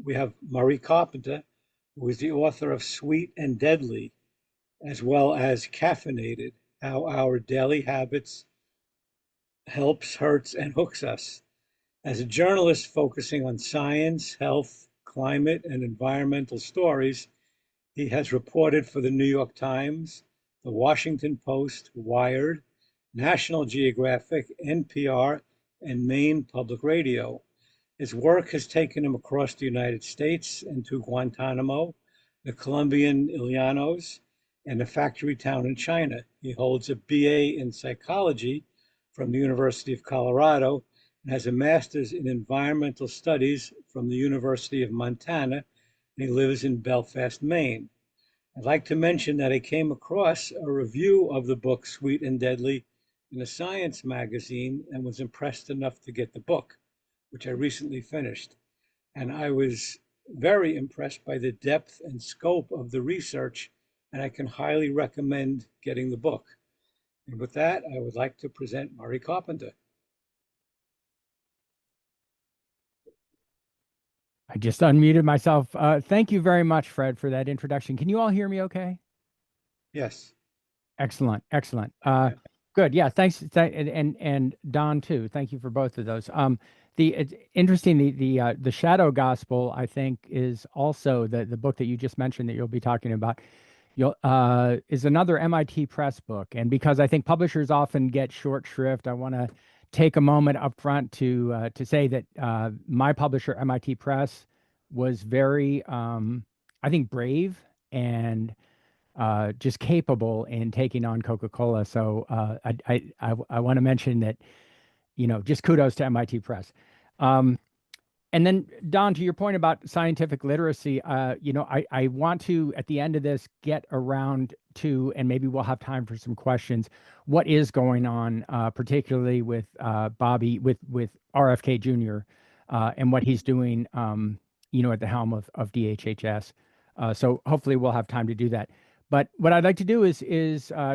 we have Murray Carpenter, who is the author of Sweet and Deadly, as well as Caffeinated, How Our Daily Habits Helps, Hurts, and Hooks Us. As a journalist focusing on science, health, climate, and environmental stories, he has reported for the New York Times, the Washington Post, Wired, National Geographic, NPR, and Maine Public Radio. His work has taken him across the United States and to Guantanamo, the Colombian Llanos, and a factory town in China. He holds a BA in psychology from the University of Colorado and has a master's in environmental studies from the University of Montana, and he lives in Belfast, Maine. I'd like to mention that I came across a review of the book Sweet and Deadly in a science magazine and was impressed enough to get the book, which I recently finished. And I was very impressed by the depth and scope of the research, and I can highly recommend getting the book. And with that, I would like to present Murray Carpenter. I just unmuted myself. Thank you very much, Fred, for that introduction. Can you all hear me okay? Yes. Excellent, excellent. Good. Yeah, thanks. And Don too. Thank you for both of those. It's interesting. The Shadow Gospel, I think, is also the book that you just mentioned that you'll be talking about. Is another MIT Press book, and because I think publishers often get short shrift, I want to take a moment up front to say that my publisher, MIT Press, was very, I think, brave and just capable in taking on Coca-Cola. So I want to mention that, just kudos to MIT Press. And then, Don, to your point about scientific literacy, I want to, at the end of this, get around to, and maybe we'll have time for some questions, what is going on, particularly with Bobby, with RFK Jr., and what he's doing, at the helm of DHHS. So hopefully we'll have time to do that. But what I'd like to do is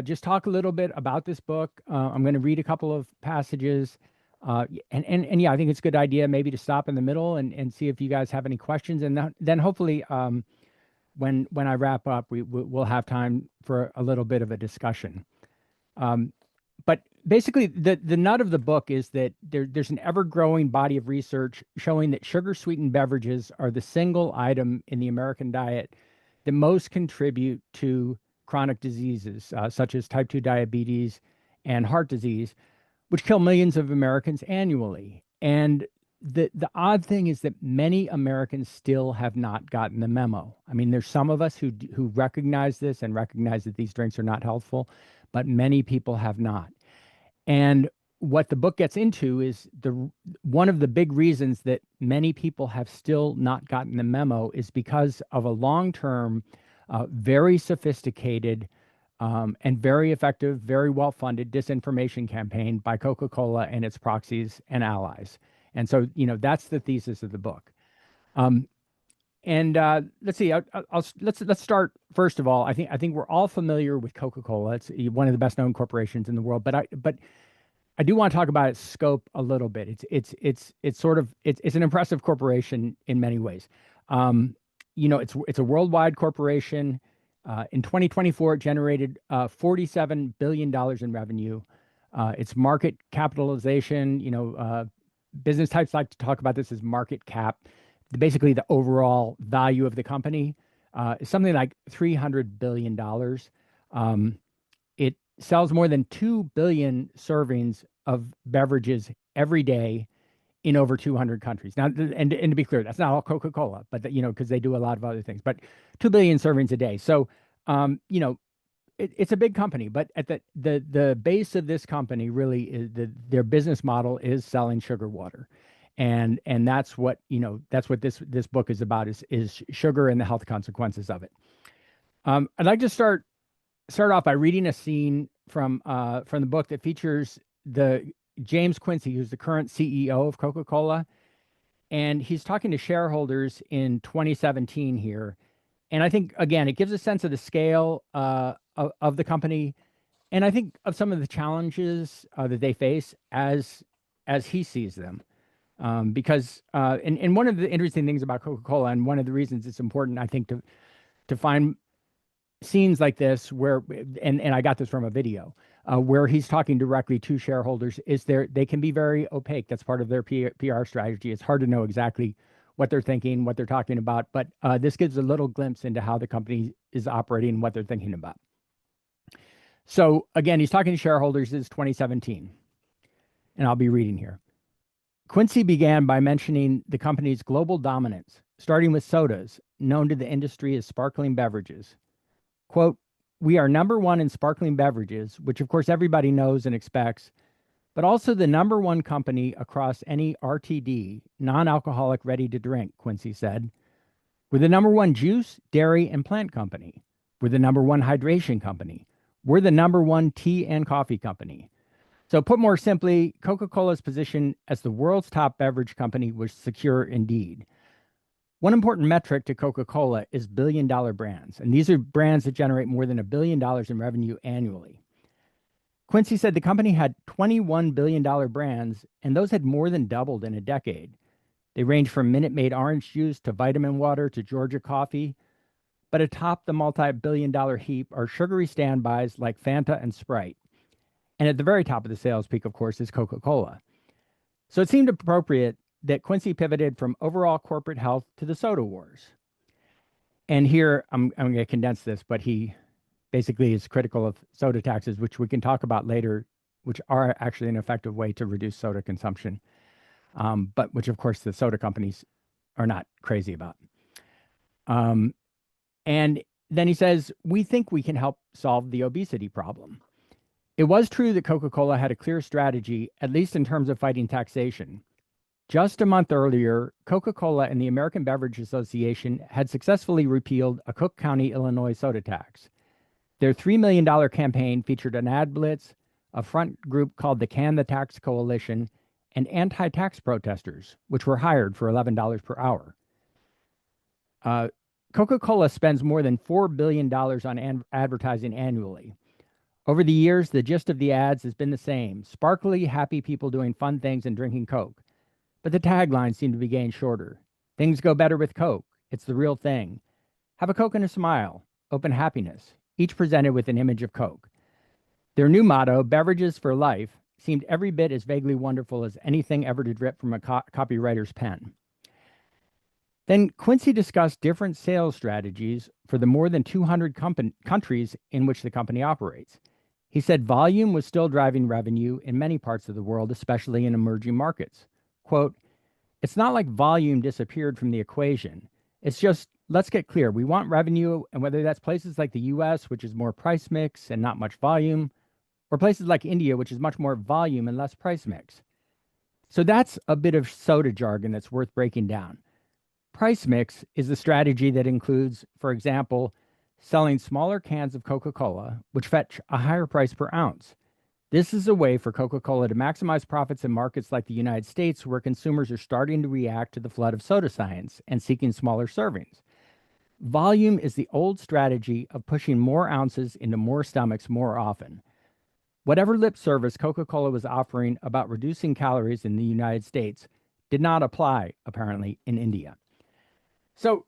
just talk a little bit about this book. I'm going to read a couple of passages. And yeah, I think it's a good idea maybe to stop in the middle and see if you guys have any questions. And then hopefully when I wrap up, we'll have time for a little bit of a discussion. But basically, the nut of the book is that there's an ever-growing body of research showing that sugar-sweetened beverages are the single item in the American diet that most contribute to chronic diseases, such as type 2 diabetes and heart disease, which kill millions of Americans annually. And the odd thing is that many Americans still have not gotten the memo. I mean, there's some of us who recognize this and recognize that these drinks are not healthful, but many people have not. And what the book gets into is one of the big reasons that many people have still not gotten the memo is because of a long-term, very sophisticated, and very effective, very well-funded disinformation campaign by Coca-Cola and its proxies and allies. And so, that's the thesis of the book. Let's see. Let's start first of all. I think we're all familiar with Coca-Cola. It's one of the best-known corporations in the world. But I do want to talk about its scope a little bit. It's an impressive corporation in many ways. It's a worldwide corporation. In 2024, it generated $47 billion in revenue. Its market capitalization, business types like to talk about this as market cap. Basically, the overall value of the company is something like $300 billion. It sells more than 2 billion servings of beverages every day in over 200 countries. Now, and to be clear, that's not all Coca-Cola, but because they do a lot of other things. But 2 billion servings a day. So, it's a big company. But at the base of this company, really, is their business model is selling sugar water, and that's what this book is about is sugar and the health consequences of it. I'd like to start off by reading a scene from the book that features the James Quincy, who's the current CEO of Coca-Cola, and he's talking to shareholders in 2017 here. And I think, again, it gives a sense of the scale of the company, and I think of some of the challenges that they face as he sees them. Because and one of the interesting things about Coca-Cola, and one of the reasons it's important, I think, to find scenes like this where, and I got this from a video, where he's talking directly to shareholders, is they can be very opaque. That's part of their PR strategy. It's hard to know exactly what they're thinking, what they're talking about, but this gives a little glimpse into how the company is operating, what they're thinking about. So again, he's talking to shareholders. This is 2017, and I'll be reading here. Quincy began by mentioning the company's global dominance, starting with sodas, known to the industry as sparkling beverages. Quote, "We are number one in sparkling beverages, which of course everybody knows and expects, but also the number one company across any RTD, non-alcoholic ready to drink," Quincy said. "We're the number one juice, dairy, and plant company. We're the number one hydration company. We're the number one tea and coffee company." So put more simply, Coca-Cola's position as the world's top beverage company was secure indeed. One important metric to Coca-Cola is billion-dollar brands, and these are brands that generate more than $1 billion in revenue annually. Quincy said the company had $21 billion brands, and those had more than doubled in a decade. They range from Minute Maid orange juice to vitamin water to Georgia coffee, but atop the multi-billion-dollar heap are sugary standbys like Fanta and Sprite. And at the very top of the sales peak, of course, is Coca-Cola. So it seemed appropriate that Quincy pivoted from overall corporate health to the soda wars. And here, I'm going to condense this, but he basically is critical of soda taxes, which we can talk about later, which are actually an effective way to reduce soda consumption, but which, of course, the soda companies are not crazy about. And then he says, "We think we can help solve the obesity problem." It was true that Coca-Cola had a clear strategy, at least in terms of fighting taxation. Just a month earlier, Coca-Cola and the American Beverage Association had successfully repealed a Cook County, Illinois soda tax. Their $3 million campaign featured an ad blitz, a front group called the Can the Tax Coalition, and anti-tax protesters, which were hired for $11 per hour. Coca-Cola spends more than $4 billion on advertising annually. Over the years, the gist of the ads has been the same: sparkly, happy people doing fun things and drinking Coke. But the taglines seem to be getting shorter. Things go better with Coke. It's the real thing. Have a Coke and a smile. Open happiness. Each presented with an image of Coke. Their new motto, Beverages for Life, seemed every bit as vaguely wonderful as anything ever to drip from a copywriter's pen. Then Quincy discussed different sales strategies for the more than 200 countries in which the company operates. He said volume was still driving revenue in many parts of the world, especially in emerging markets. Quote, "It's not like volume disappeared from the equation. It's just, let's get clear. We want revenue, and whether that's places like the US, which is more price mix and not much volume, or places like India, which is much more volume and less price mix." So that's a bit of soda jargon that's worth breaking down. Price mix is the strategy that includes, for example, selling smaller cans of Coca-Cola, which fetch a higher price per ounce. This is a way for Coca-Cola to maximize profits in markets like the United States, where consumers are starting to react to the flood of soda science and seeking smaller servings. Volume is the old strategy of pushing more ounces into more stomachs more often. Whatever lip service Coca-Cola was offering about reducing calories in the United States did not apply, apparently, in India. So,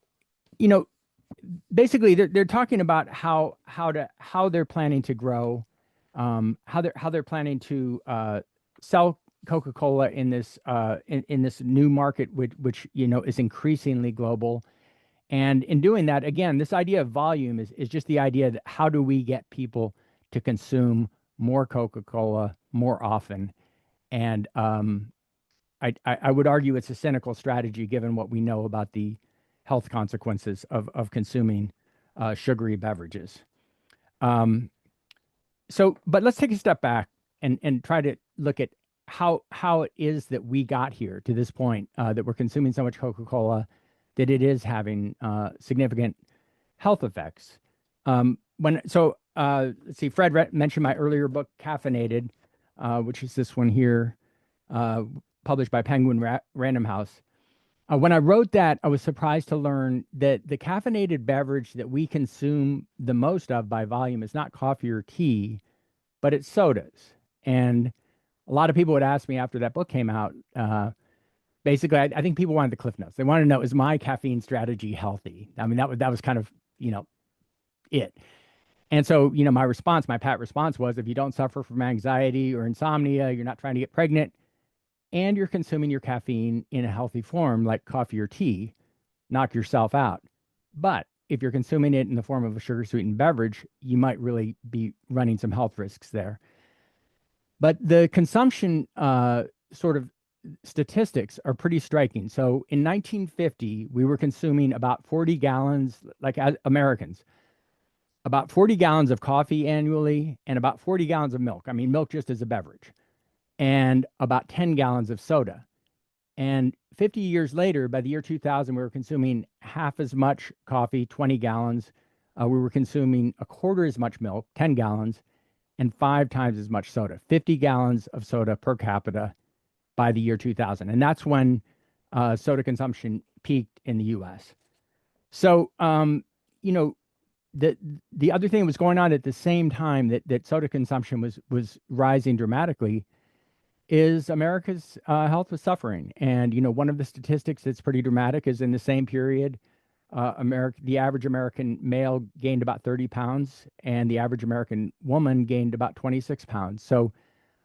basically, they're talking about how they're planning to grow, how they're planning to sell Coca-Cola in this in this new market, which is increasingly global. And in doing that, again, this idea of volume is just the idea that how do we get people to consume more Coca-Cola more often? And I would argue it's a cynical strategy given what we know about the health consequences of consuming sugary beverages. But let's take a step back and try to look at how it is that we got here to this point, that we're consuming so much Coca-Cola that it is having significant health effects. Let's see, Fred mentioned my earlier book, Caffeinated, which is this one here, published by Penguin Random House. When I wrote that, I was surprised to learn that the caffeinated beverage that we consume the most of by volume is not coffee or tea, but it's sodas. And a lot of people would ask me after that book came out, basically, I think people wanted the cliff notes. They wanted to know, is my caffeine strategy healthy? I mean, that was kind of, it. And so, my pat response was, if you don't suffer from anxiety or insomnia, you're not trying to get pregnant, and you're consuming your caffeine in a healthy form like coffee or tea, knock yourself out. But if you're consuming it in the form of a sugar sweetened beverage, you might really be running some health risks there. But the consumption sort of statistics are pretty striking. So in 1950, we were consuming about 40 gallons, like as Americans, about 40 gallons of coffee annually and about 40 gallons of milk. I mean, milk just as a beverage, and about 10 gallons of soda. And 50 years later, by the year 2000, we were consuming half as much coffee, 20 gallons. We were consuming a quarter as much milk, 10 gallons, and 5 times as much soda, 50 gallons of soda per capita by the year 2000. And that's when soda consumption peaked in the US. So, the other thing that was going on at the same time that soda consumption was rising dramatically is America's health was suffering. And, one of the statistics that's pretty dramatic is in the same period, the average American male gained about 30 pounds and the average American woman gained about 26 pounds. So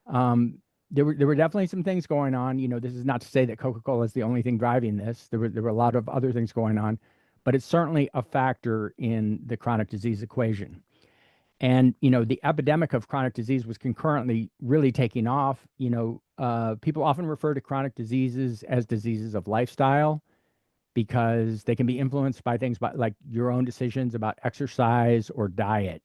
there were definitely some things going on. This is not to say that Coca-Cola is the only thing driving this. There were a lot of other things going on, but it's certainly a factor in the chronic disease equation. And, the epidemic of chronic disease was concurrently really taking off. People often refer to chronic diseases as diseases of lifestyle because they can be influenced by things like your own decisions about exercise or diet.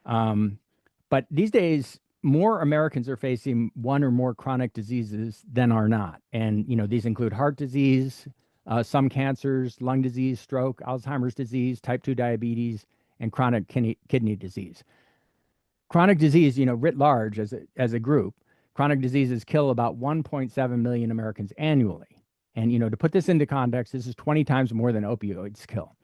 But these days, more Americans are facing one or more chronic diseases than are not. And, these include heart disease, some cancers, lung disease, stroke, Alzheimer's disease, type 2 diabetes, and chronic kidney disease. Chronic disease, writ large as a group, chronic diseases kill about 1.7 million Americans annually. And, to put this into context, this is 20 times more than opioids kill.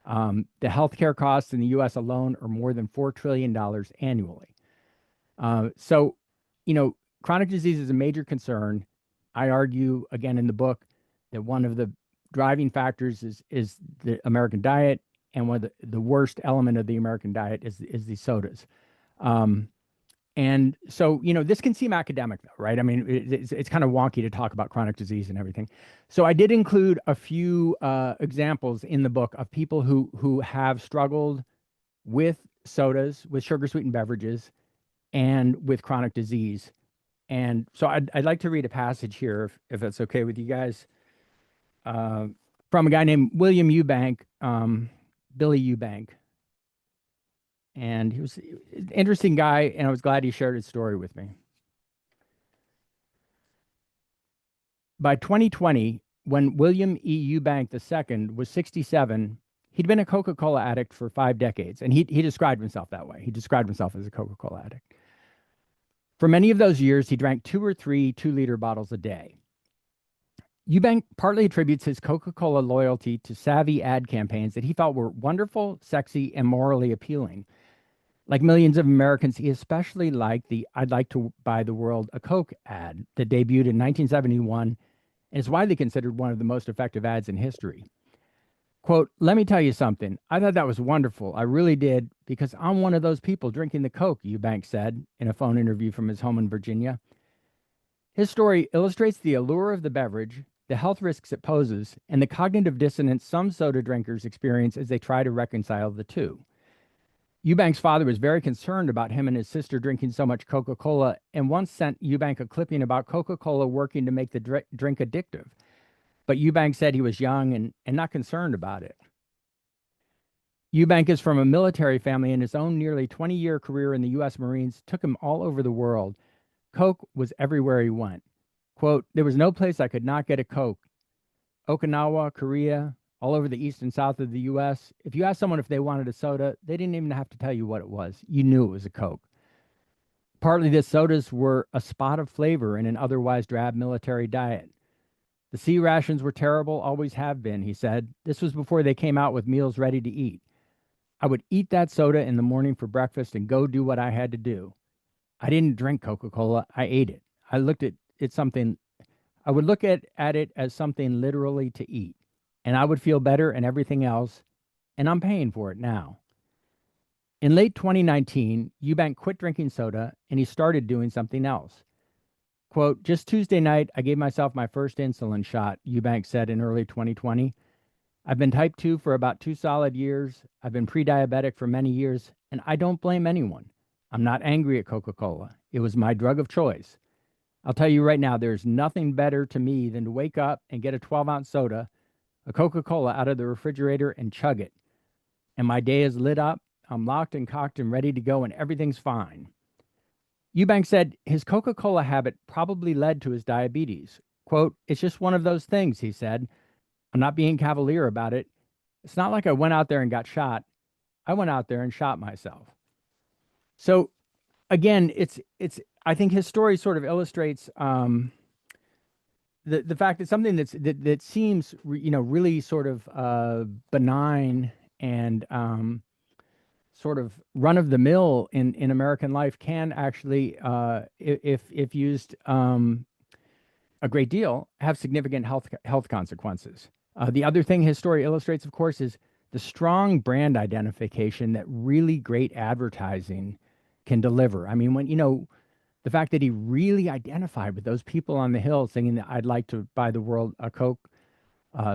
The healthcare costs in the US alone are more than $4 trillion annually. So, chronic disease is a major concern. I argue, again, in the book, that one of the driving factors is the American diet, and one of the worst element of the American diet is the sodas. And so, this can seem academic, though, right? I mean, it's kind of wonky to talk about chronic disease and everything. So I did include a few examples in the book of people who have struggled with sodas, with sugar sweetened beverages, and with chronic disease. And so I'd like to read a passage here, if it's okay with you guys, from a guy named William Eubank, Billy Eubank. And he was an interesting guy, and I was glad he shared his story with me. By 2020, when William E. Eubank II was 67, he'd been a Coca-Cola addict for 5 decades, and he described himself that way. He described himself as a Coca-Cola addict. For many of those years, he drank 2 or 3 2-liter bottles a day. Eubank partly attributes his Coca-Cola loyalty to savvy ad campaigns that he felt were wonderful, sexy, and morally appealing. Like millions of Americans, he especially liked the "I'd like to buy the world a Coke" ad that debuted in 1971 and is widely considered one of the most effective ads in history. Quote, "Let me tell you something. I thought that was wonderful. I really did, because I'm one of those people drinking the Coke," Eubank said in a phone interview from his home in Virginia. His story illustrates the allure of the beverage, the health risks it poses, and the cognitive dissonance some soda drinkers experience as they try to reconcile the two. Eubank's father was very concerned about him and his sister drinking so much Coca-Cola, and once sent Eubank a clipping about Coca-Cola working to make the drink addictive. But Eubank said he was young and not concerned about it. Eubank is from a military family, and his own nearly 20-year career in the U.S. Marines took him all over the world. Coke was everywhere he went. Quote, "There was no place I could not get a Coke. Okinawa, Korea, all over the east and south of the U.S. If you asked someone if they wanted a soda, they didn't even have to tell you what it was. You knew it was a Coke. Partly, the sodas were a spot of flavor in an otherwise drab military diet. The C rations were terrible, always have been," he said. "This was before they came out with meals ready to eat. I would eat that soda in the morning for breakfast and go do what I had to do. I didn't drink Coca-Cola, I ate it. I looked at it something I would look at it as something literally to eat, and I would feel better and everything else, and I'm paying for it now. In late 2019, Eubank quit drinking soda and he started doing something else. Quote, just Tuesday night, I gave myself my first insulin shot, Eubank said in early 2020. I've been type 2 for about 2 solid years. I've been pre diabetic for many years, and I don't blame anyone. I'm not angry at Coca-Cola. It was my drug of choice. I'll tell you right now, there's nothing better to me than to wake up and get a 12-ounce soda, a Coca-Cola out of the refrigerator and chug it. And my day is lit up. I'm locked and cocked and ready to go, and everything's fine. Eubank said his Coca-Cola habit probably led to his diabetes. Quote, it's just one of those things, he said. I'm not being cavalier about it. It's not like I went out there and got shot. I went out there and shot myself. So again, it's I think his story sort of illustrates the fact that something that seems really sort of benign and sort of run of the mill in American life can actually, if used a great deal, have significant health consequences. The other thing his story illustrates, of course, is the strong brand identification that really great advertising can deliver. I mean, when the fact that he really identified with those people on the hill singing that "I'd like to buy the world a Coke"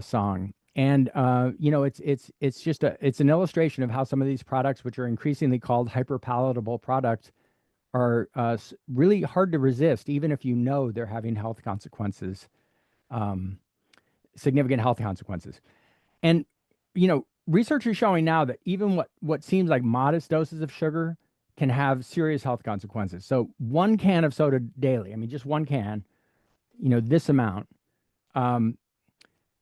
song. And it's just it's an illustration of how some of these products, which are increasingly called hyper palatable products, are really hard to resist, even if you know they're having health consequences, significant health consequences. And research is showing now that even what seems like modest doses of sugar can have serious health consequences. So 1 can of soda daily, I mean, just 1 can, this amount,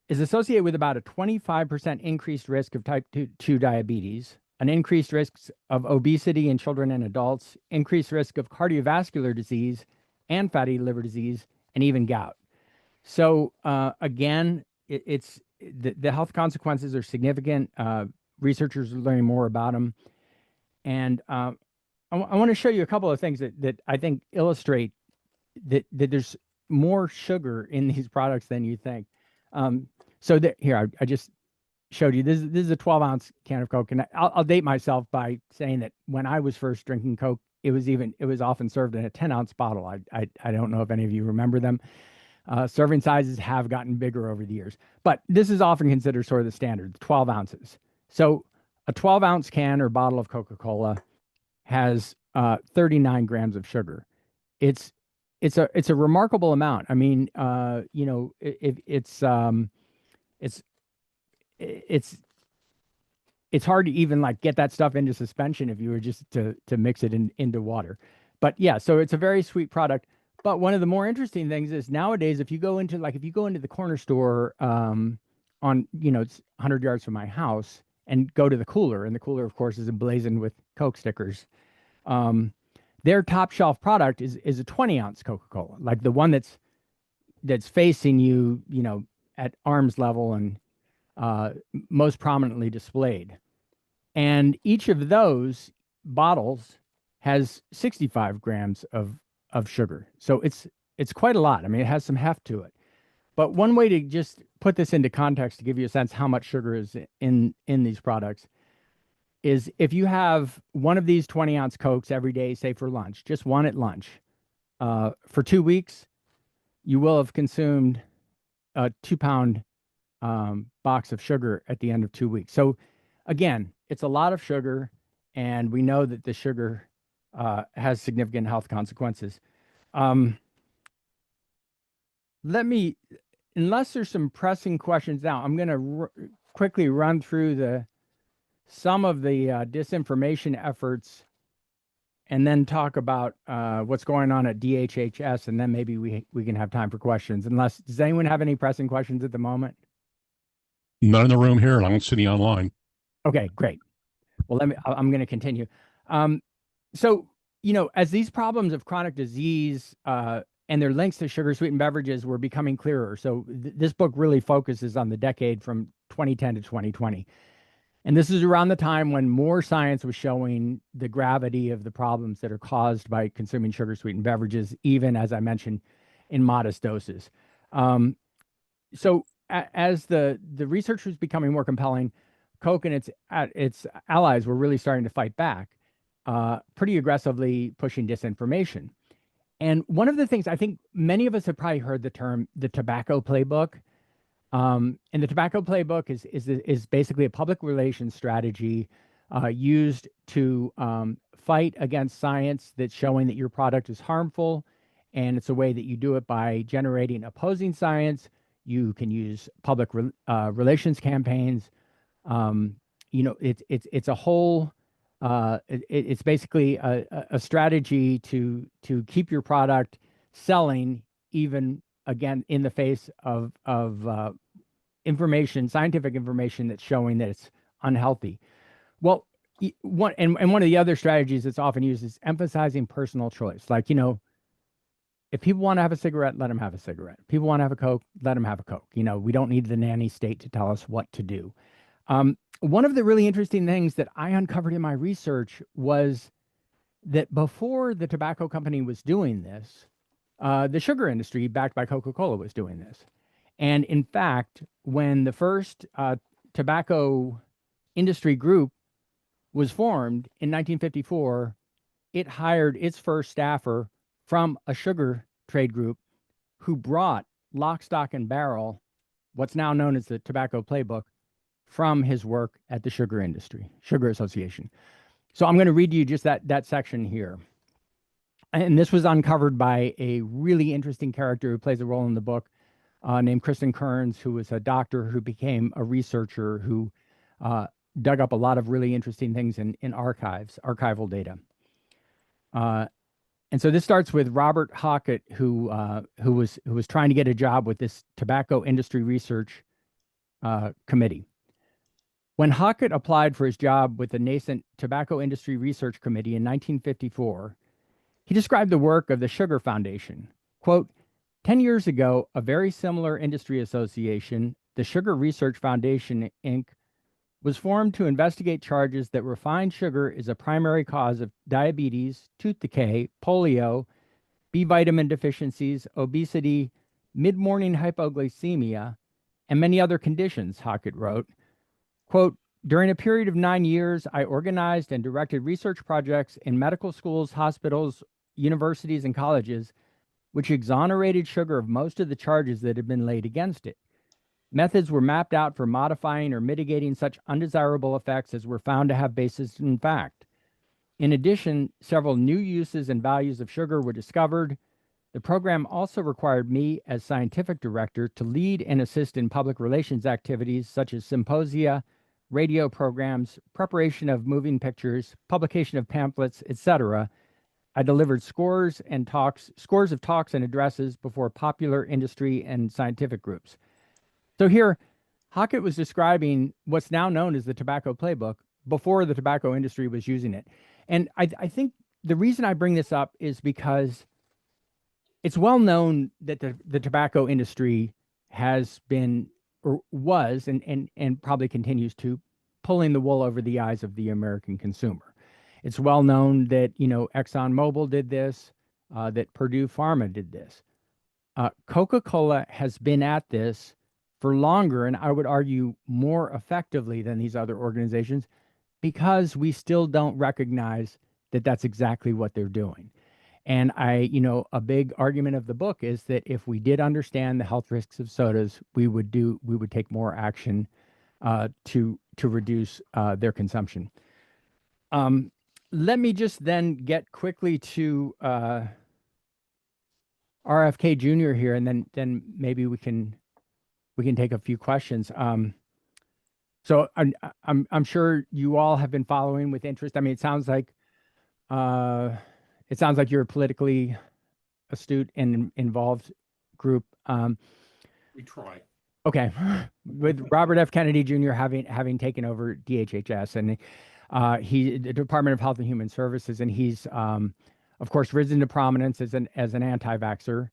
is associated with about a 25% increased risk of type 2 diabetes, an increased risk of obesity in children and adults, increased risk of cardiovascular disease and fatty liver disease, and even gout. So again, it's the health consequences are significant. Researchers are learning more about them. And I want to show you a couple of things that I think illustrate that there's more sugar in these products than you think. So here, I just showed you, this is a 12-ounce can of Coke. And I'll date myself by saying that when I was first drinking Coke, it was often served in a 10-ounce bottle. I don't know if any of you remember them. Serving sizes have gotten bigger over the years, but this is often considered sort of the standard, 12 ounces. So a 12-ounce can or bottle of Coca-Cola has 39 grams of sugar. It's a remarkable amount. I mean, it's hard to even like get that stuff into suspension if you were just to mix it into water. But yeah, so it's a very sweet product. But one of the more interesting things is nowadays, if you go into the corner store it's 100 yards from my house and go to the cooler, and the cooler, of course, is emblazoned with Coke stickers. Their top shelf product is a 20-ounce Coca-Cola, like the one that's facing you, at arm's level and most prominently displayed. And each of those bottles has 65 grams of sugar. So it's quite a lot. I mean, it has some heft to it. But one way to just put this into context to give you a sense how much sugar is in these products is if you have one of these 20-ounce Cokes every day, say for lunch, just one at lunch, for 2 weeks, you will have consumed a 2-pound box of sugar at the end of 2 weeks. So again, it's a lot of sugar, and we know that the sugar has significant health consequences. Unless there's some pressing questions now, I'm going to quickly run through some of the disinformation efforts and then talk about what's going on at DHHS, and then maybe we can have time for questions. Does anyone have any pressing questions at the moment? None in the room here, and I don't see any online. Okay, great. Well, I'm going to continue. So, as these problems of chronic disease and their links to sugar sweetened beverages were becoming clearer. So this book really focuses on the decade from 2010 to 2020. And this is around the time when more science was showing the gravity of the problems that are caused by consuming sugar sweetened beverages, even, as I mentioned, in modest doses. So as the research was becoming more compelling, Coke and its allies were really starting to fight back, pretty aggressively pushing disinformation. And one of the things, I think many of us have probably heard the term the tobacco playbook. And the tobacco playbook is basically a public relations strategy used to fight against science that's showing that your product is harmful. And it's a way that you do it by generating opposing science. You can use public relations campaigns. It's a whole. It's basically a strategy to keep your product selling, even again in the face of information, scientific information that's showing that it's unhealthy. Well, one of the other strategies that's often used is emphasizing personal choice. Like, if people want to have a cigarette, let them have a cigarette. If people want to have a Coke, let them have a Coke. We don't need the nanny state to tell us what to do. One of the really interesting things that I uncovered in my research was that before the tobacco company was doing this, the sugar industry, backed by Coca-Cola, was doing this. And in fact, when the first tobacco industry group was formed in 1954, it hired its first staffer from a sugar trade group who brought lock, stock, and barrel, what's now known as the tobacco playbook, from his work at the sugar association. So I'm going to read you just that section here. And this was uncovered by a really interesting character who plays a role in the book, named Kristen Kearns, who was a doctor who became a researcher who dug up a lot of really interesting things in archival data. And so this starts with Robert Hockett, who was trying to get a job with this tobacco industry research committee. When Hockett applied for his job with the nascent Tobacco Industry Research Committee in 1954, he described the work of the Sugar Foundation. Quote, 10 years ago, a very similar industry association, the Sugar Research Foundation, Inc., was formed to investigate charges that refined sugar is a primary cause of diabetes, tooth decay, polio, B vitamin deficiencies, obesity, mid-morning hypoglycemia, and many other conditions, Hockett wrote. Quote, during a period of 9 years, I organized and directed research projects in medical schools, hospitals, universities, and colleges, which exonerated sugar of most of the charges that had been laid against it. Methods were mapped out for modifying or mitigating such undesirable effects as were found to have basis in fact. In addition, several new uses and values of sugar were discovered. The program also required me, as scientific director, to lead and assist in public relations activities such as symposia, radio programs, preparation of moving pictures, publication of pamphlets, etc. I delivered scores of talks and addresses before popular industry and scientific groups. So here, Hockett was describing what's now known as the tobacco playbook before the tobacco industry was using it. And I think the reason I bring this up is because it's well known that the tobacco industry has been, or was, and probably continues to, pulling the wool over the eyes of the American consumer. It's well known that, ExxonMobil did this, that Purdue Pharma did this. Coca-Cola has been at this for longer, and I would argue more effectively than these other organizations, because we still don't recognize that that's exactly what they're doing. And a big argument of the book is that if we did understand the health risks of sodas, we would take more action to reduce their consumption. Let me just then get quickly to RFK Jr. here, and then maybe we can take a few questions. So I'm sure you all have been following with interest. I mean, it sounds like you're a politically astute and involved group. We try. Okay, with Robert F. Kennedy Jr. having taken over DHHS, and the Department of Health and Human Services, and he's of course risen to prominence as an anti-vaxxer,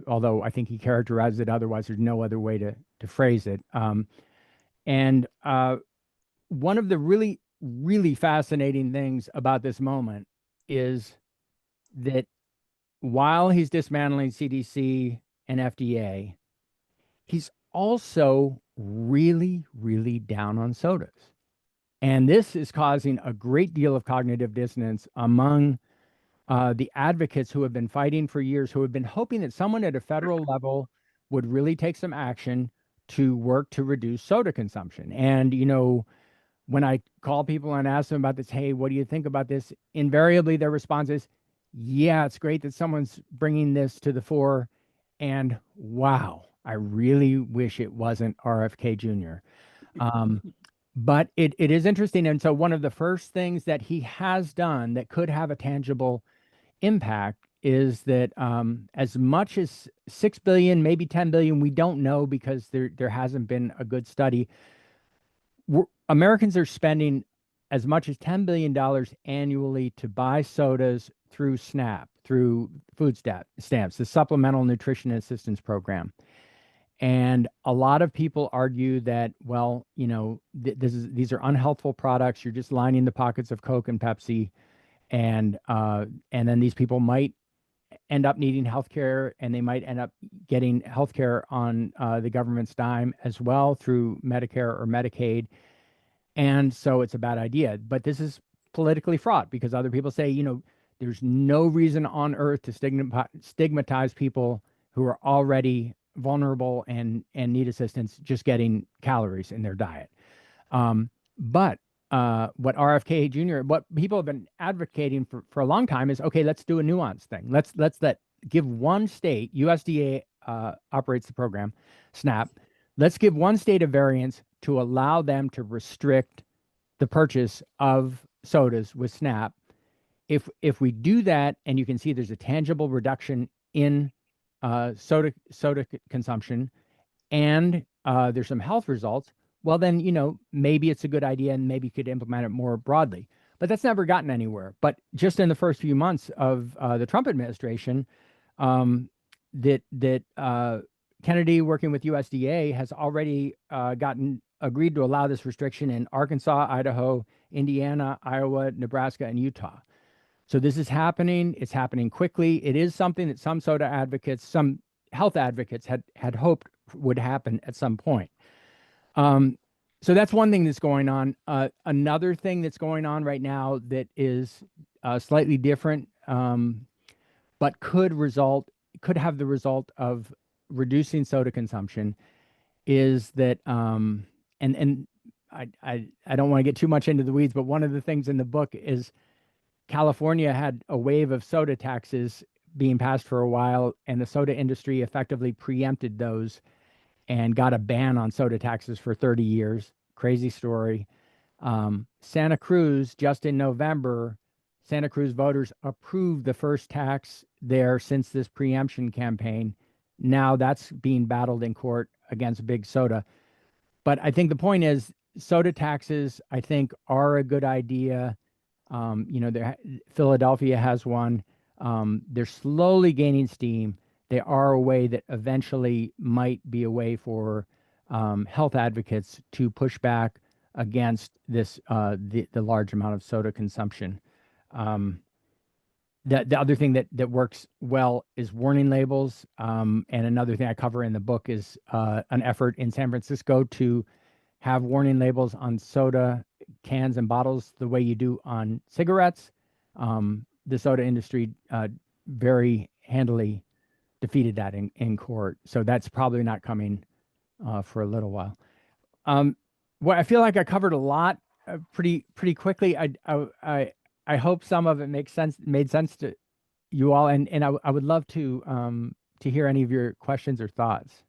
although I think he characterized it otherwise. There's no other way to phrase it. And one of the really, really fascinating things about this moment is that while he's dismantling CDC and FDA, he's also really, really down on sodas. And this is causing a great deal of cognitive dissonance among the advocates who have been fighting for years, who have been hoping that someone at a federal level would really take some action to work to reduce soda consumption. And, when I call people and ask them about this, hey, what do you think about this? Invariably, their response is, yeah, it's great that someone's bringing this to the fore. And wow, I really wish it wasn't RFK Jr. But it is interesting. And so one of the first things that he has done that could have a tangible impact is that as much as 6 billion, maybe 10 billion, we don't know because there hasn't been a good study. Americans are spending as much as $10 billion annually to buy sodas through SNAP, through food stamps, the Supplemental Nutrition Assistance Program. And a lot of people argue that, well, these are unhealthful products. You're just lining the pockets of Coke and Pepsi. And then these people might end up needing healthcare, and they might end up getting healthcare on the government's dime as well through Medicare or Medicaid. And so it's a bad idea. But this is politically fraught because other people say, there's no reason on earth to stigmatize people who are already vulnerable and need assistance just getting calories in their diet. But what RFK Jr., what people have been advocating for a long time is, okay, let's do a nuanced thing. Let's give one state, USDA operates the program, SNAP. Let's give one state a variance to allow them to restrict the purchase of sodas with SNAP. If we do that, and you can see there's a tangible reduction in soda consumption, and there's some health results, well, then, maybe it's a good idea and maybe you could implement it more broadly. But that's never gotten anywhere. But just in the first few months of the Trump administration, Kennedy, working with USDA, has already agreed to allow this restriction in Arkansas, Idaho, Indiana, Iowa, Nebraska, and Utah. So this is happening. It's happening quickly. It is something that some soda advocates, some health advocates had hoped would happen at some point. So that's one thing that's going on. Another thing that's going on right now that is slightly different, but could have the result of reducing soda consumption, is that and I don't want to get too much into the weeds, but one of the things in the book is California had a wave of soda taxes being passed for a while, and the soda industry effectively preempted those and got a ban on soda taxes for 30 years. Crazy story. Santa Cruz, just in November, Santa Cruz voters approved the first tax there since this preemption campaign. Now that's being battled in court against Big Soda. But I think the point is, soda taxes, I think, are a good idea. Philadelphia has one. They're slowly gaining steam. They are a way that eventually might be a way for health advocates to push back against this the large amount of soda consumption. The other thing that works well is warning labels. And another thing I cover in the book is an effort in San Francisco to have warning labels on soda cans and bottles the way you do on cigarettes. The soda industry very handily defeated that in court. So that's probably not coming for a little while. Well, I feel like I covered a lot pretty quickly. I hope some of it made sense to you all, and I would love to hear any of your questions or thoughts.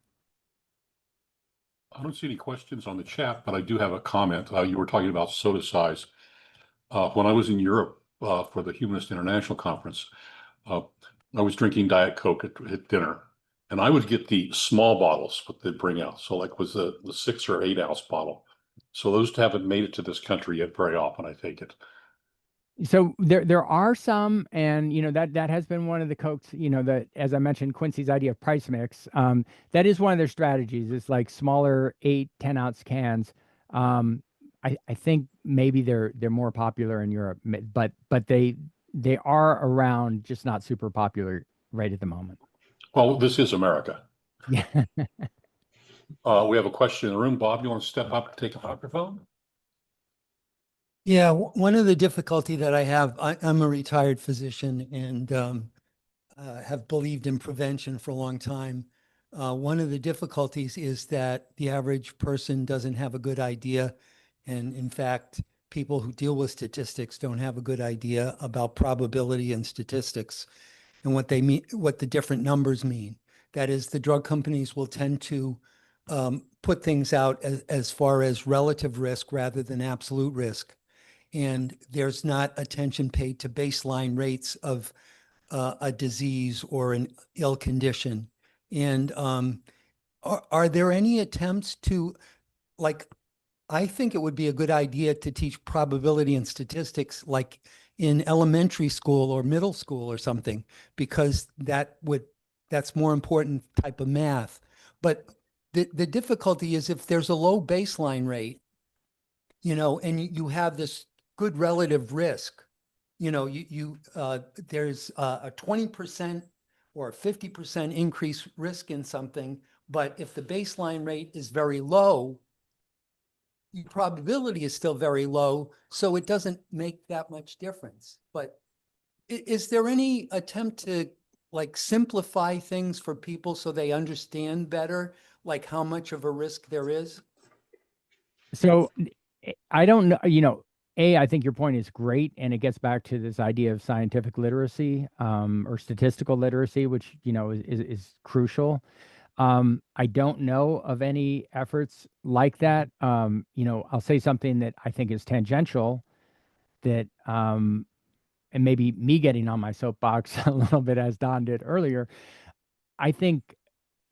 I don't see any questions on the chat, but I do have a comment. You were talking about soda size. When I was in Europe for the Humanist International Conference, I was drinking Diet Coke at dinner, and I would get the small bottles, what they'd bring out. So like was the 6 or 8 ounce bottle. So those haven't made it to this country yet very often, I take it. So there are some, and that has been one of the Cokes, that, as I mentioned, Quincy's idea of price mix. That is one of their strategies. It's like smaller 8-10 ounce cans. I think maybe they're more popular in Europe, but they are around, just not super popular right at the moment. Well, this is America. Yeah. We have a question in the room. Bob, you want to step up and take a microphone? Yeah, one of the difficulty that I have, I'm a retired physician and have believed in prevention for a long time. One of the difficulties is that the average person doesn't have a good idea. And in fact, people who deal with statistics don't have a good idea about probability and statistics and what they mean, what the different numbers mean. That is, the drug companies will tend to put things out as far as relative risk rather than absolute risk. And there's not attention paid to baseline rates of a disease or an ill condition. And are there any attempts to, like, I think it would be a good idea to teach probability and statistics like in elementary school or middle school or something, because that's more important type of math. But the difficulty is if there's a low baseline rate, and you have this good relative risk, there's a 20% or a 50% increased risk in something, but if the baseline rate is very low, the probability is still very low, so it doesn't make that much difference. But is there any attempt to like simplify things for people so they understand better, like how much of a risk there is? So I don't know, I think your point is great, and it gets back to this idea of scientific literacy, or statistical literacy, which, is crucial. I don't know of any efforts like that. I'll say something that I think is tangential that, and maybe me getting on my soapbox a little bit as Don did earlier. I think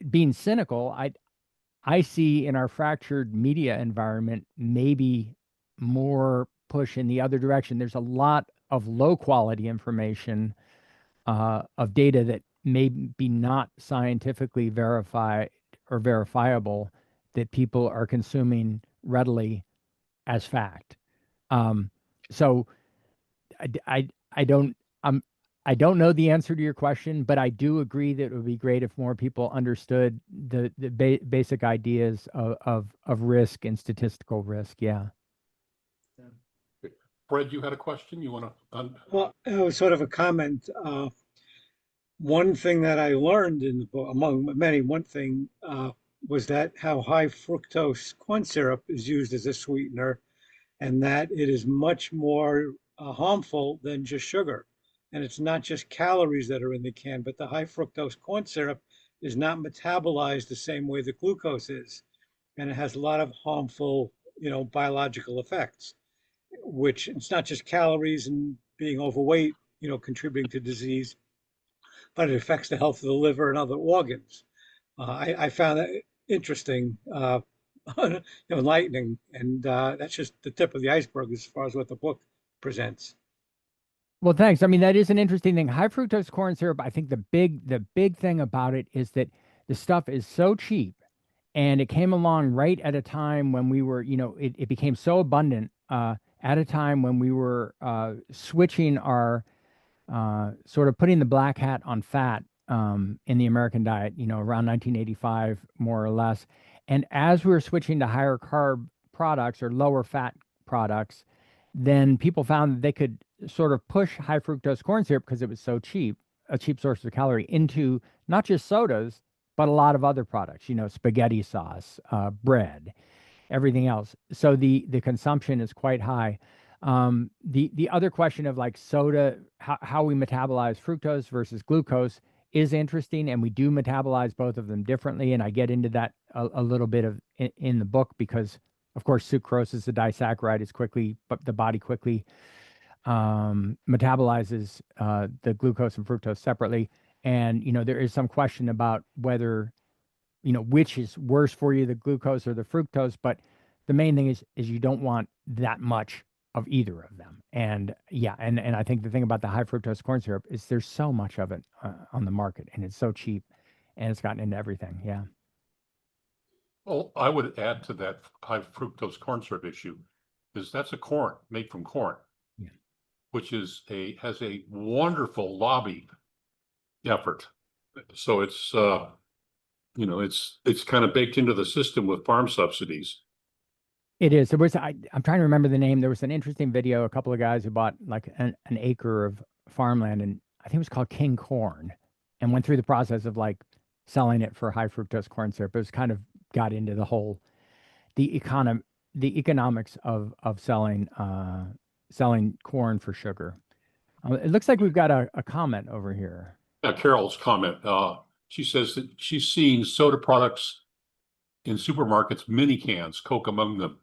being cynical, I see in our fractured media environment maybe more push in the other direction. There's a lot of low quality information, of data that may be not scientifically verified or verifiable, that people are consuming readily as fact. So I don't I don't know the answer to your question, but I do agree that it would be great if more people understood the basic ideas of risk and statistical risk. Yeah. Fred, you had a question? You want to? Well, it was sort of a comment. One thing that I learned in the book, among many, one thing was that how high fructose corn syrup is used as a sweetener, and that it is much more harmful than just sugar. And it's not just calories that are in the can, but the high fructose corn syrup is not metabolized the same way that glucose is. And it has a lot of harmful, biological effects, which it's not just calories and being overweight, contributing to disease, but it affects the health of the liver and other organs. I found that interesting, enlightening, and that's just the tip of the iceberg as far as what the book presents. Well, thanks. I mean, that is an interesting thing. High fructose corn syrup, I think the big thing about it is that the stuff is so cheap, and it came along right at a time when we were, it became so abundant, at a time when we were switching our, sort of putting the black hat on fat, in the American diet, around 1985, more or less. And as we were switching to higher carb products or lower fat products, then people found that they could sort of push high fructose corn syrup, because it was so cheap, a cheap source of calorie, into not just sodas, but a lot of other products, spaghetti sauce, bread, everything else. So the consumption is quite high. The other question of like soda, how we metabolize fructose versus glucose is interesting, and we do metabolize both of them differently. And I get into that a little bit in the book, because of course sucrose is a disaccharide, but the body quickly metabolizes the glucose and fructose separately. And there is some question about whether which is worse for you, the glucose or the fructose. But the main thing is you don't want that much of either of them. And yeah, and I think the thing about the high fructose corn syrup is there's so much of it on the market, and it's so cheap, and it's gotten into everything. Yeah. Well, I would add to that high fructose corn syrup issue is that's a corn made from corn, Yeah. which has a wonderful lobby effort. So it's You know, it's kind of baked into the system with farm subsidies. It is. I'm trying to remember the name. There was an interesting video, a couple of guys who bought like an acre of farmland, and I think it was called King Corn, and went through the process of like selling it for high fructose corn syrup. It was kind of got into the whole the economics of selling corn for sugar. It looks like we've got a comment over here. Carol's comment. She says that she's seeing soda products in supermarkets, mini cans, Coke among them.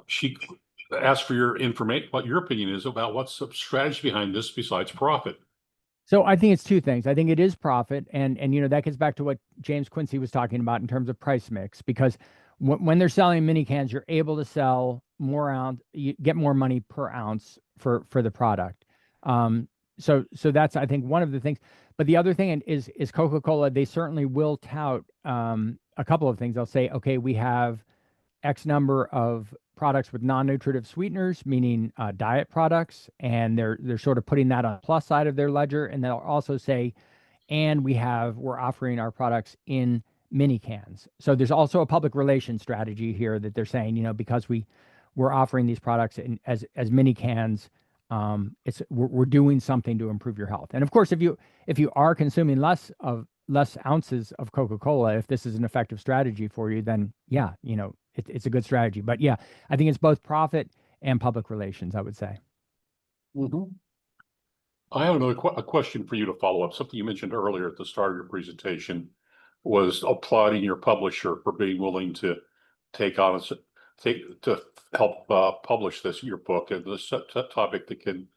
She asked for your information, what your opinion is about what's the strategy behind this besides profit. So I think it's two things. I think it is profit, and that gets back to what James Quincy was talking about in terms of price mix, because when they're selling mini cans, you're able to sell more ounce, you get more money per ounce for the product. So that's, I think, one of the things. But the other thing is Coca-Cola. They certainly will tout a couple of things. They'll say, okay, we have X number of products with non-nutritive sweeteners, meaning diet products, and they're sort of putting that on the plus side of their ledger. And they'll also say, and we're offering our products in mini cans. So there's also a public relations strategy here that they're saying, because we're offering these products as mini cans, we're doing something to improve your health. And of course, if you are consuming less ounces of Coca-Cola, if this is an effective strategy for you, then yeah, it's a good strategy. But yeah, I think it's both profit and public relations, I would say. Mm-hmm. I have another a question for you to follow up. Something you mentioned earlier at the start of your presentation was applauding your publisher for being willing to to help publish your book, and this topic that can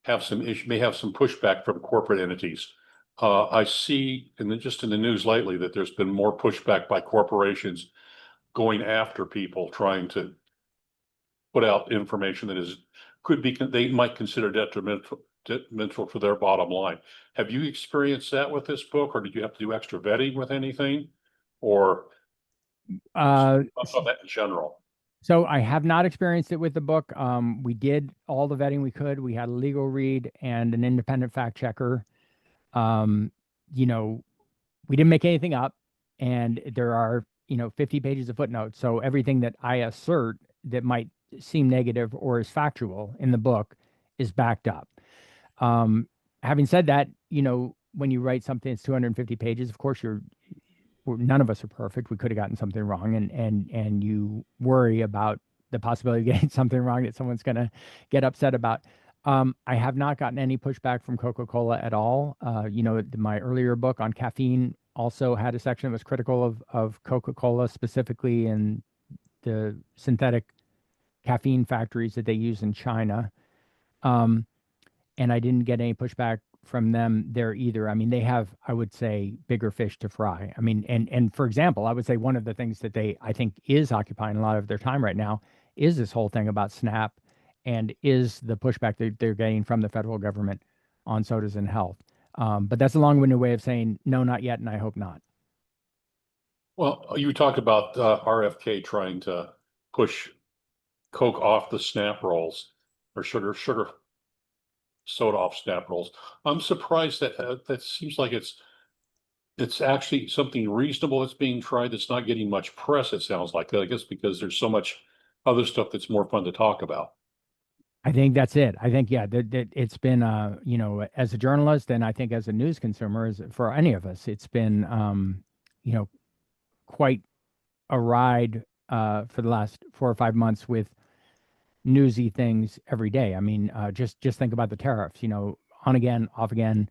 have may have some pushback from corporate entities. I see just in the news lately that there's been more pushback by corporations going after people trying to put out information that they might consider detrimental for their bottom line. Have you experienced that with this book, or did you have to do extra vetting with anything, or about that in general? So I have not experienced it with the book. We did all the vetting we could. We had a legal read and an independent fact checker. We didn't make anything up, and there are 50 pages of footnotes. So everything that I assert that might seem negative or is factual in the book is backed up. Having said that, when you write something that's 250 pages, of course none of us are perfect. We could have gotten something wrong, and you worry about the possibility of getting something wrong that someone's going to get upset about. I have not gotten any pushback from Coca-Cola at all. My earlier book on caffeine also had a section that was critical of Coca-Cola, specifically in the synthetic caffeine factories that they use in China. And I didn't get any pushback from them there either. I mean, they have, I would say, bigger fish to fry. I mean, and for example, I would say one of the things that I think is occupying a lot of their time right now is this whole thing about SNAP, and is the pushback that they're getting from the federal government on sodas and health. But that's a long-winded way of saying no, not yet, and I hope not. Well, you talked about RFK trying to push Coke off the SNAP rolls, or sugar soda off SNAP rolls. I'm surprised that that seems like it's actually something reasonable that's being tried that's not getting much press, it sounds like. I guess because there's so much other stuff that's more fun to talk about. I think that's it. I think, yeah, that it's been, as a journalist, and I think as a news consumer, as for any of us, it's been, quite a ride for the last 4 or 5 months with newsy things every day. I mean, just think about the tariffs, on again, off again.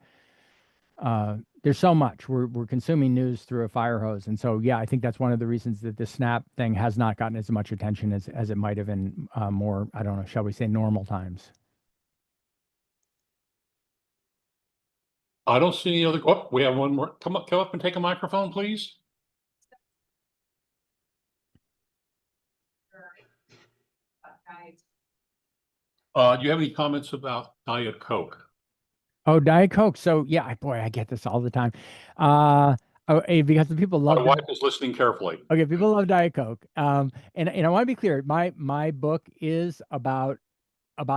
There's so much. We're consuming news through a fire hose. And so, yeah, I think that's one of the reasons that the SNAP thing has not gotten as much attention as it might have in more, I don't know, shall we say, normal times. I don't see any other. Oh, we have one more. Come up and take a microphone, please. Do you have any comments about Diet Coke? Oh, Diet Coke. So yeah, boy, I get this all the time. Because the people love. My wife is listening carefully. Okay, people love Diet Coke. And I want to be clear. My book is about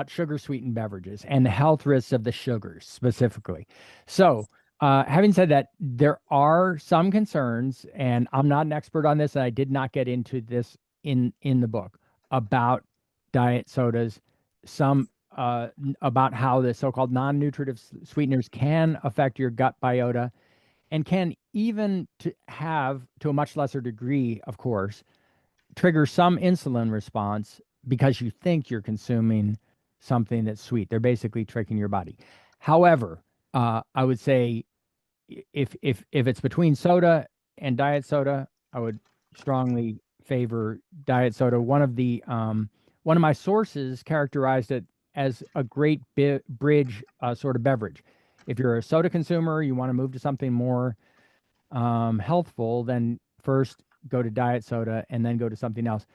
sugar sweetened beverages and the health risks of the sugars specifically. So Having said that, there are some concerns, and I'm not an expert on this, and I did not get into this in the book about diet sodas. Some about how the so-called non-nutritive sweeteners can affect your gut biota, and can even to a much lesser degree, of course, trigger some insulin response because you think you're consuming something that's sweet. They're basically tricking your body. However, I would say if it's between soda and diet soda, I would strongly favor diet soda. One of my sources characterized it as a great bridge sort of beverage. If you're a soda consumer, you want to move to something more healthful, then first go to diet soda and then go to something else.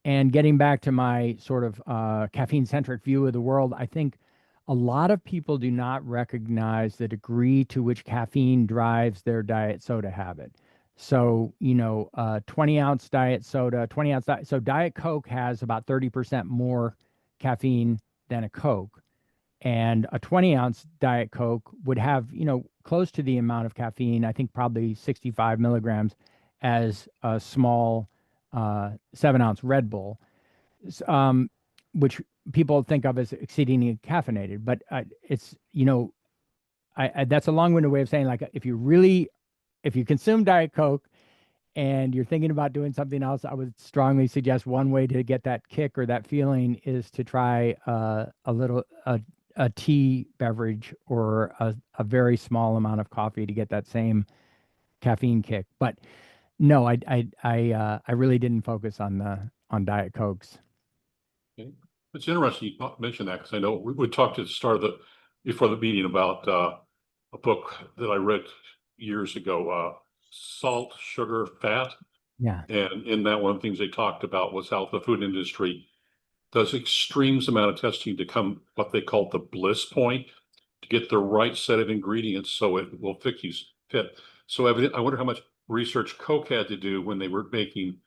And getting back to my sort of caffeine-centric view of the world, I think a lot of people do not recognize the degree to which caffeine drives their diet soda habit. So, 20-ounce diet soda, 20-ounce diet. So Diet Coke has about 30% more caffeine than a Coke. And a 20-ounce Diet Coke would have, close to the amount of caffeine, I think probably 65 milligrams, as a small 7-ounce Red Bull, which people think of as exceedingly caffeinated. But it's, that's a long-winded way of saying, like, if you consume Diet Coke and you're thinking about doing something else, I would strongly suggest one way to get that kick or that feeling is to try a tea beverage or a very small amount of coffee to get that same caffeine kick. But no, I really didn't focus on Diet Cokes. Okay. It's interesting you mentioned that, because I know we talked at the start of before the meeting about a book that I read years ago, Salt, Sugar, Fat. Yeah. And in that, one of the things they talked about was how the food industry does extremes amount of testing to come what they call the bliss point, to get the right set of ingredients so it will fit. So I wonder how much research Coke had to do when they were making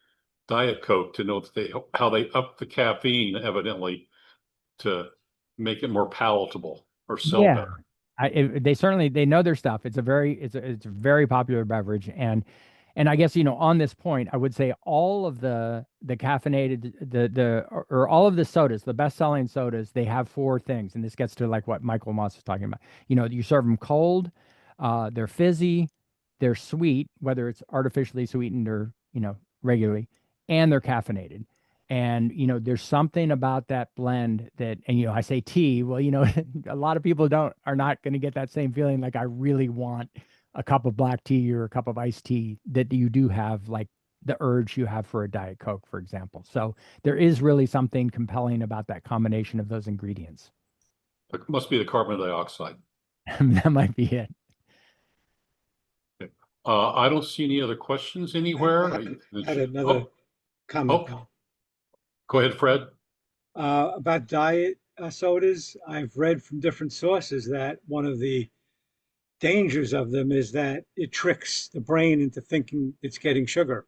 Diet Coke to know that how they upped the caffeine, evidently, to make it more palatable or sell better. They know their stuff. It's a very popular beverage, and I guess, on this point, I would say all of the caffeinated or all of the sodas, the best-selling sodas, they have four things, and this gets to like what Michael Moss was talking about. You serve them cold, they're fizzy, they're sweet, whether it's artificially sweetened or regularly, and they're caffeinated. And there's something about that blend that, and I say tea, well, a lot of people are not going to get that same feeling like I really want a cup of black tea or a cup of iced tea that you do have, like the urge you have for a Diet Coke, for example. So there is really something compelling about that combination of those ingredients. It must be the carbon dioxide. That might be it. Okay. I don't see any other questions anywhere. I had another comment. Go ahead, Fred. About diet sodas, I've read from different sources that one of the dangers of them is that it tricks the brain into thinking it's getting sugar,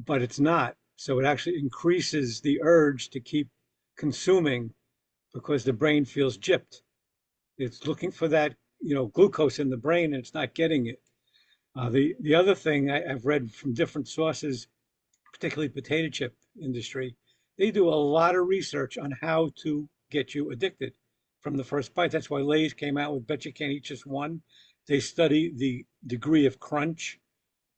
but it's not. So it actually increases the urge to keep consuming because the brain feels gypped. It's looking for that, glucose in the brain, and it's not getting it. The other thing I've read from different sources, particularly potato chip industry, they do a lot of research on how to get you addicted from the first bite. That's why Lay's came out with Bet You Can't Eat Just One. They study the degree of crunch,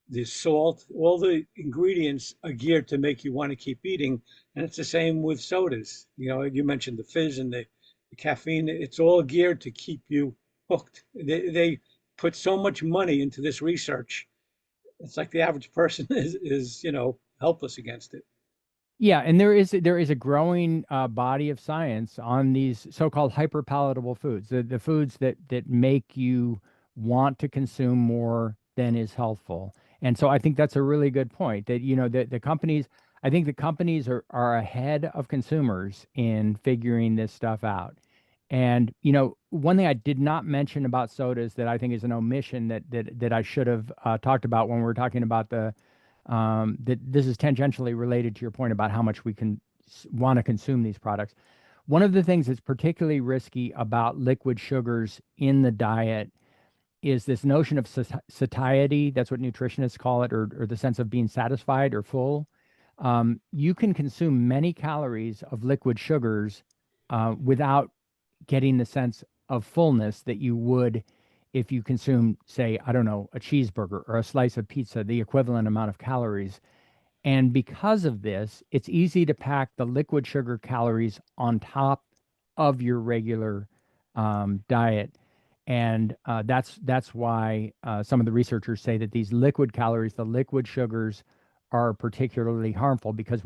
the salt, all the ingredients are geared to make you want to keep eating. And it's the same with sodas. You mentioned the fizz and the caffeine. It's all geared to keep you hooked. They put so much money into this research. It's like the average person is helpless against it. Yeah, and there is a growing body of science on these so-called hyperpalatable foods, the foods that make you want to consume more than is healthful. And so I think that's a really good point that the companies, I think the companies are ahead of consumers in figuring this stuff out. And one thing I did not mention about sodas that I think is an omission that I should have talked about when we were talking about that this is tangentially related to your point about how much we can want to consume these products. One of the things that's particularly risky about liquid sugars in the diet is this notion of satiety. That's what nutritionists call it, or the sense of being satisfied or full. You can consume many calories of liquid sugars without getting the sense of fullness that you would if you consume, say, I don't know, a cheeseburger or a slice of pizza, the equivalent amount of calories. And because of this, it's easy to pack the liquid sugar calories on top of your regular diet. And that's why some of the researchers say that these liquid calories, the liquid sugars, are particularly harmful because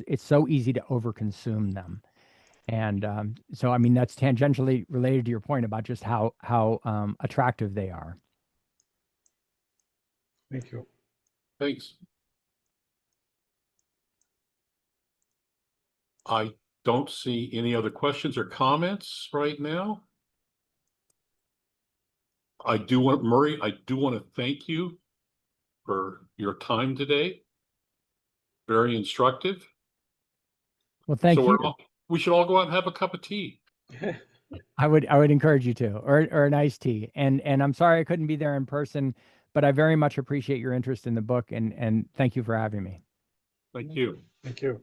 it's so easy to overconsume them. And so, I mean, that's tangentially related to your point about just how attractive they are. Thank you. Thanks. I don't see any other questions or comments right now. Murray, I do want to thank you for your time today. Very instructive. Well, thank you. We should all go out and have a cup of tea. I would encourage you to, or an iced tea. And I'm sorry I couldn't be there in person, but I very much appreciate your interest in the book, and thank you for having me. Thank you. Thank you.